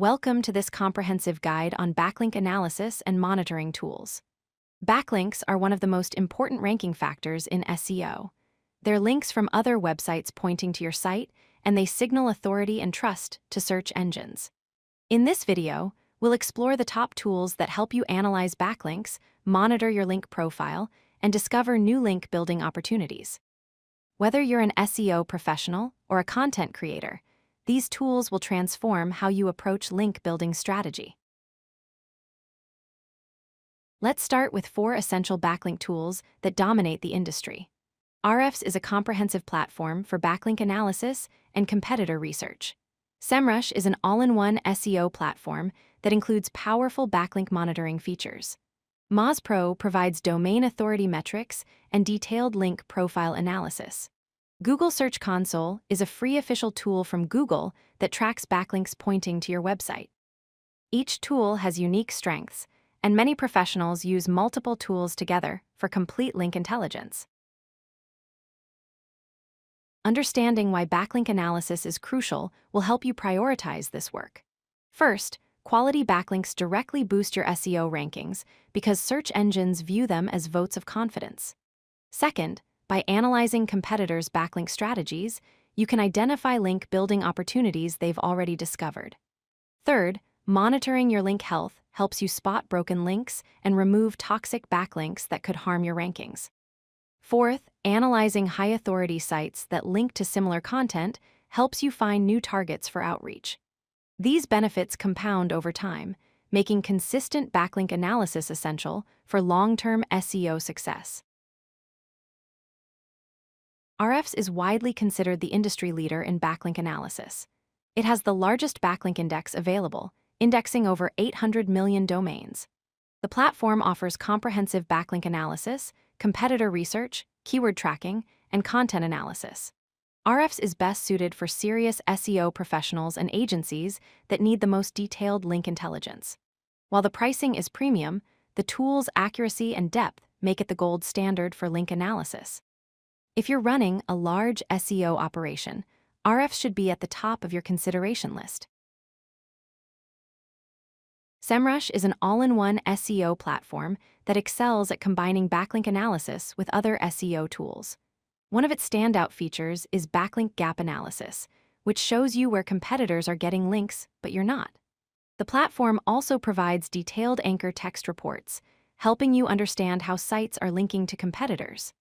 Welcome to this comprehensive guide on backlink analysis and monitoring tools. Backlinks are one of the most important ranking factors in SEO. They're links from other websites pointing to your site, and they signal authority and trust to search engines. In this video, we'll explore the top tools that help you analyze backlinks, monitor your link profile, and discover new link building opportunities. Whether you're an SEO professional or a content creator, these tools will transform how you approach link building strategy. Let's start with 4 essential backlink tools that dominate the industry. Ahrefs is a comprehensive platform for backlink analysis and competitor research. SEMrush is an all-in-one SEO platform that includes powerful backlink monitoring features. Moz Pro provides domain authority metrics and detailed link profile analysis. Google Search Console is a free official tool from Google that tracks backlinks pointing to your website. Each tool has unique strengths, and many professionals use multiple tools together for complete link intelligence. Understanding why backlink analysis is crucial will help you prioritize this work. First, quality backlinks directly boost your SEO rankings because search engines view them as votes of confidence. Second, by analyzing competitors' backlink strategies, you can identify link building opportunities they've already discovered. Third, monitoring your link health helps you spot broken links and remove toxic backlinks that could harm your rankings. Fourth, analyzing high-authority sites that link to similar content helps you find new targets for outreach. These benefits compound over time, making consistent backlink analysis essential for long-term SEO success. Ahrefs is widely considered the industry leader in backlink analysis. It has the largest backlink index available, indexing over 800 million domains. The platform offers comprehensive backlink analysis, competitor research, keyword tracking, and content analysis. Ahrefs is best suited for serious SEO professionals and agencies that need the most detailed link intelligence. While the pricing is premium, the tool's accuracy and depth make it the gold standard for link analysis. If you're running a large SEO operation, Ahrefs should be at the top of your consideration list. SEMrush is an all-in-one SEO platform that excels at combining backlink analysis with other SEO tools. One of its standout features is backlink gap analysis, which shows you where competitors are getting links, but you're not. The platform also provides detailed anchor text reports, helping you understand how sites are linking to competitors.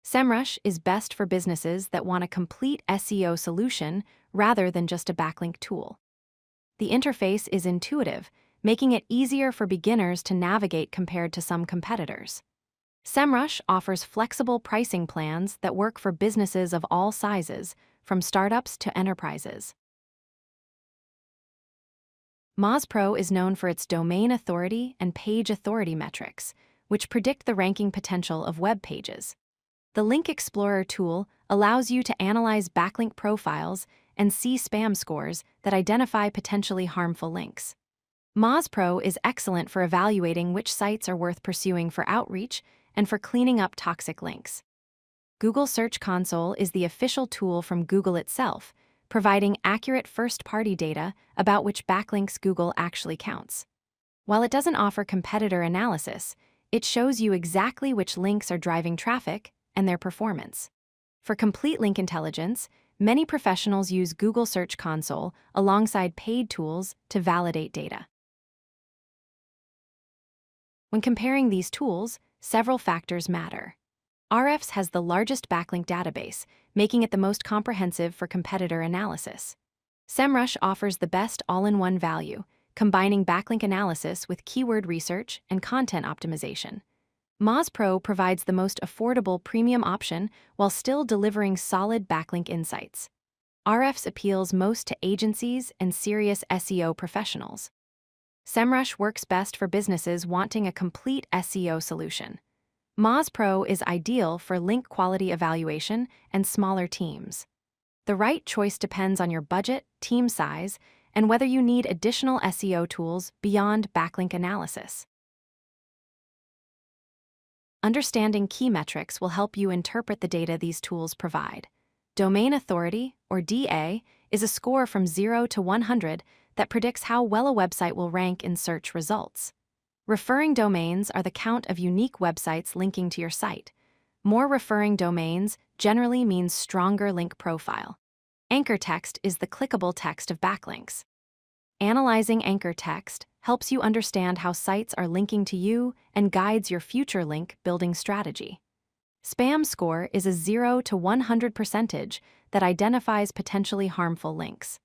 SEMrush is best for businesses that want a complete SEO solution rather than just a backlink tool. The interface is intuitive, making it easier for beginners to navigate compared to some competitors. SEMrush offers flexible pricing plans that work for businesses of all sizes, from startups to enterprises. Moz Pro is known for its domain authority and page authority metrics, which predict the ranking potential of web pages. The Link Explorer tool allows you to analyze backlink profiles and see spam scores that identify potentially harmful links. Moz Pro is excellent for evaluating which sites are worth pursuing for outreach and for cleaning up toxic links. Google Search Console is the official tool from Google itself, providing accurate first-party data about which backlinks Google actually counts. While it doesn't offer competitor analysis, it shows you exactly which links are driving traffic and their performance. For complete link intelligence, many professionals use Google Search Console alongside paid tools to validate data. When comparing these tools, several factors matter. Ahrefs has the largest backlink database, making it the most comprehensive for competitor analysis. SEMrush offers the best all-in-one value, combining backlink analysis with keyword research and content optimization. Moz Pro provides the most affordable premium option while still delivering solid backlink insights. Ahrefs appeals most to agencies and serious SEO professionals. SEMrush works best for businesses wanting a complete SEO solution. Moz Pro is ideal for link quality evaluation and smaller teams. The right choice depends on your budget, team size, and whether you need additional SEO tools beyond backlink analysis. Understanding key metrics will help you interpret the data these tools provide. Domain authority, or DA, is a score from 0 to 100 that predicts how well a website will rank in search results. Referring domains are the count of unique websites linking to your site. More referring domains generally means stronger link profile. Anchor text is the clickable text of backlinks. Analyzing anchor text helps you understand how sites are linking to you and guides your future link building strategy. Spam score is a 0 to 100 percentage that identifies potentially harmful links.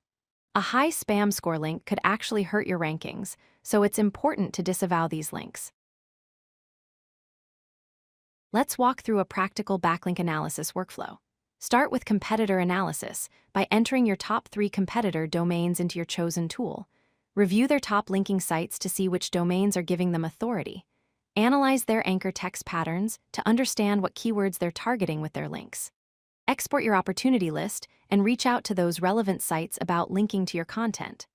A high spam score link could actually hurt your rankings, so it's important to disavow these links. Let's walk through a practical backlink analysis workflow. Start with competitor analysis by entering your top 3 competitor domains into your chosen tool. Review their top linking sites to see which domains are giving them authority. Analyze their anchor text patterns to understand what keywords they're targeting with their links. Export your opportunity list and reach out to those relevant sites about linking to your content.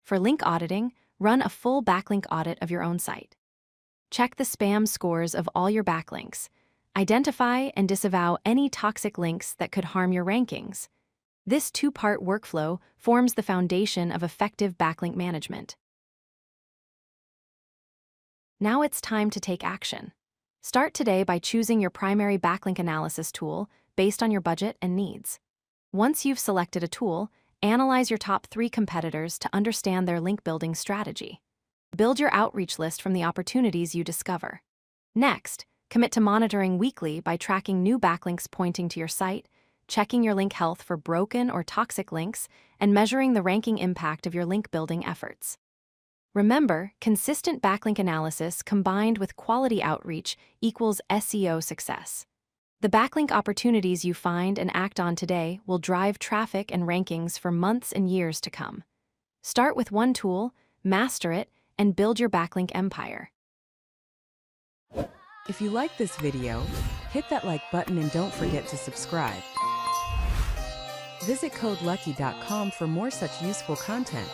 For link auditing, run a full backlink audit of your own site. Check the spam scores of all your backlinks. Identify and disavow any toxic links that could harm your rankings. This 2-part workflow forms the foundation of effective backlink management. Now it's time to take action. Start today by choosing your primary backlink analysis tool based on your budget and needs. Once you've selected a tool, analyze your top 3 competitors to understand their link building strategy. Build your outreach list from the opportunities you discover. Next, commit to monitoring weekly by tracking new backlinks pointing to your site, checking your link health for broken or toxic links, and measuring the ranking impact of your link building efforts. Remember, consistent backlink analysis combined with quality outreach equals SEO success. The backlink opportunities you find and act on today will drive traffic and rankings for months and years to come. Start with one tool, master it, and build your backlink empire. If you like this video, hit that like button and don't forget to subscribe. Visit CodeLucky.com for more such useful content.